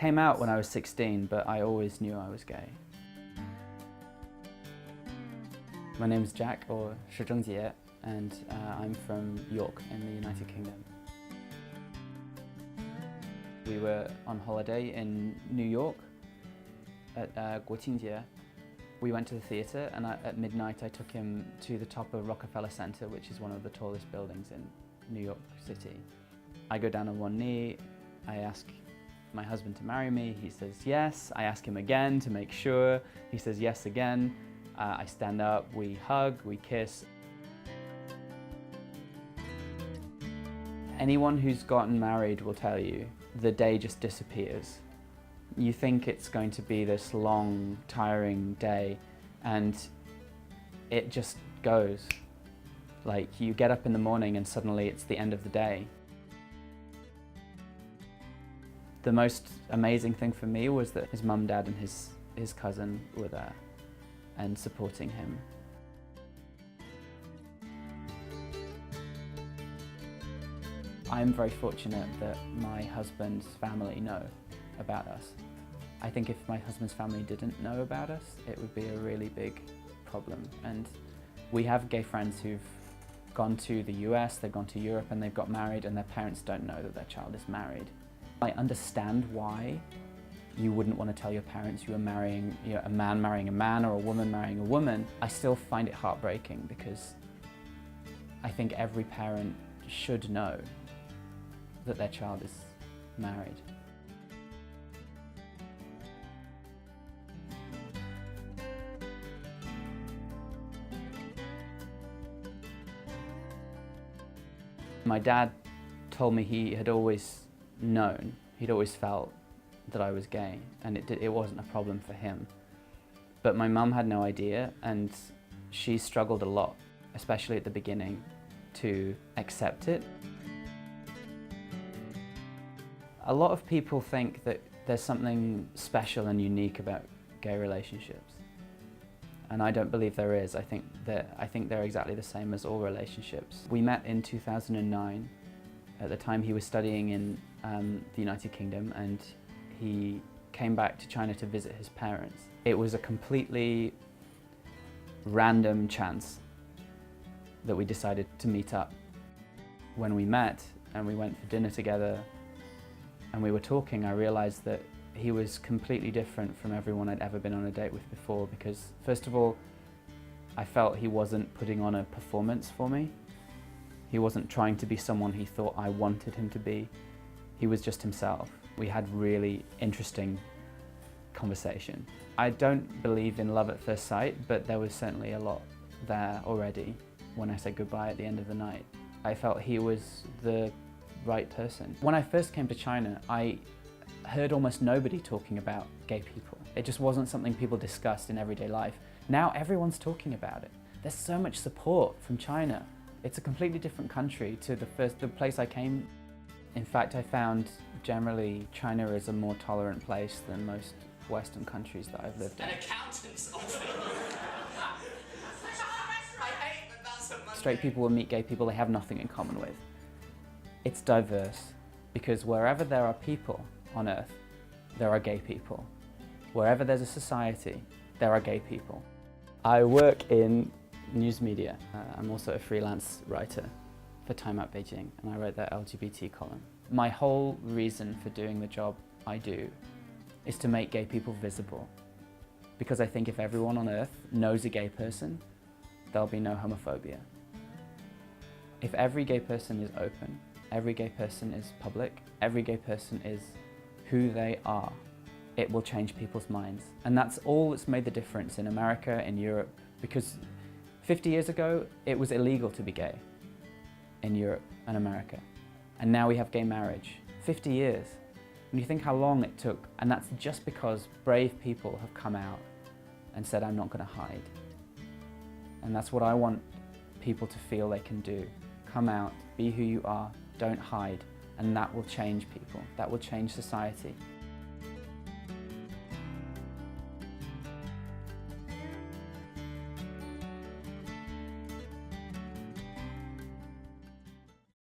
came out when I was 16, but I always knew I was gay. My name is Jack, or Zhang, and I'm from York in the United Kingdom. We were on holiday in New York at 国庆节. We went to the theatre, and at midnight I took him to the top of Rockefeller Center, which is one of the tallest buildings in New York City. I go down on one knee, I ask my husband to marry me, he says yes. I ask him again to make sure, he says yes again. I stand up, we hug, we kiss. Anyone who's gotten married will tell you, the day just disappears. You think it's going to be this long, tiring day, and it just goes. Like, you get up in the morning and suddenly it's the end of the day. The most amazing thing for me was that his mum, dad and his cousin were there and supporting him. I'm very fortunate that my husband's family know about us. I think if my husband's family didn't know about us, it would be a really big problem. And we have gay friends who've gone to the US, they've gone to Europe, and they've got married, and their parents don't know that their child is married. I understand why you wouldn't want to tell your parents you were marrying, a man marrying a man or a woman marrying a woman. I still find it heartbreaking because I think every parent should know that their child is married. My dad told me he had always known, he'd always felt that I was gay, and it wasn't a problem for him. But my mum had no idea, and she struggled a lot, especially at the beginning, to accept it. A lot of people think that there's something special and unique about gay relationships, and I don't believe there is. I think they're exactly the same as all relationships. We met in 2009. At the time he was studying in the United Kingdom, and he came back to China to visit his parents. It was a completely random chance that we decided to meet up. When we met and we went for dinner together and we were talking, I realized that he was completely different from everyone I'd ever been on a date with before, because first of all, I felt he wasn't putting on a performance for me. He wasn't trying to be someone he thought I wanted him to be. He was just himself. We had really interesting conversation. I don't believe in love at first sight, but there was certainly a lot there already when I said goodbye at the end of the night. I felt he was the right person. When I first came to China, I heard almost nobody talking about gay people. It just wasn't something people discussed in everyday life. Now everyone's talking about it. There's so much support from China. It's a completely different country to the place I came. In fact, I found generally China is a more tolerant place than most Western countries that I've lived in. Straight people will meet gay people they have nothing in common with. It's diverse, because wherever there are people on earth, there are gay people. Wherever there's a society, there are gay people. I work in news media. I'm also a freelance writer for Time Out Beijing, and I write their LGBT column. My whole reason for doing the job I do is to make gay people visible, because I think if everyone on earth knows a gay person, there'll be no homophobia. If every gay person is open, every gay person is public, every gay person is who they are, it will change people's minds. And that's all that's made the difference in America, in Europe, because 50 years ago, it was illegal to be gay in Europe and America. And now we have gay marriage. 50 years. And you think how long it took, and that's just because brave people have come out and said, I'm not going to hide. And that's what I want people to feel they can do. Come out, be who you are, don't hide, and that will change people. That will change society.